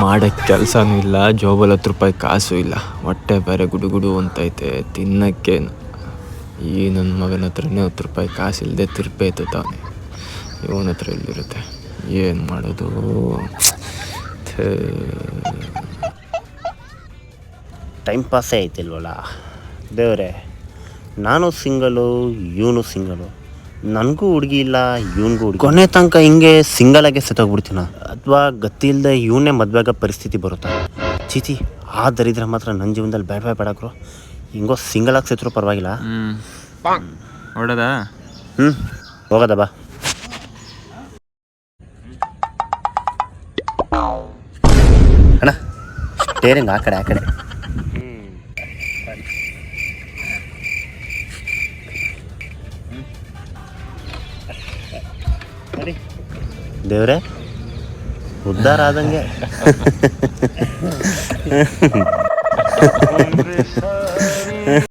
ಮಾಡೋಕ್ಕೆ ಕೆಲಸನೂ ಇಲ್ಲ, ಜೋಬಲ್ಲಿ 10 ರೂಪಾಯಿ ಕಾಸು ಇಲ್ಲ, ಹೊಟ್ಟೆ ಬೇರೆ ಗುಡುಗುಡು ಅಂತೈತೆ. ತಿನ್ನೋಕ್ಕೇನು ಈ ನನ್ನ ಮಗನ ಹತ್ರನೇ 10 ರೂಪಾಯಿ ಕಾಸು ಇಲ್ಲದೆ ತಿರ್ಪೇತವನೆ. ಇವನ ಹತ್ರ ಎಲ್ಲಿರುತ್ತೆ, ಏನು ಮಾಡೋದು? ಟೈಮ್ ಪಾಸೇ ಐತಿಲ್ವಲ್ಲ ದೇವರೇ. ನಾನು ಸಿಂಗಲು, ಇವನು ಸಿಂಗಲು, ನನಗೂ ಹುಡುಗಿ ಇಲ್ಲ, ಇವನಿಗೂ ಹುಡುಗಿ. ಕೊನೆ ತನಕ ಹಿಂಗೆ ಸಿಂಗಲಾಗೆ ಸತ್ತೋಗ್ಬಿಡ್ತೀನ, ಅಥವಾ ಗತಿ ಇಲ್ಲದೆ ಇವನೇ ಮದುವೆಗ ಪರಿಸ್ಥಿತಿ ಬರುತ್ತಾ? ಚೀಚಿ, ಆ ದರಿದ್ರ ಮಾತ್ರ ನನ್ನ ಜೀವನದಲ್ಲಿ ಬೇಡಕ್ರು. ಹಿಂಗೋ ಸಿಂಗಲಾಗಿ ಸತ್ತರೂ ಪರವಾಗಿಲ್ಲ. ಹೊಡೋದಾ? ಹೋಗೋದ ಬಾ. ಅಣ್ಣ ಸ್ಟೇರಿಂಗ್ ಆ ಕಡೆ ದೇವ್ರೆ, ಉದ್ಧಾರ ಆದಂಗೆ.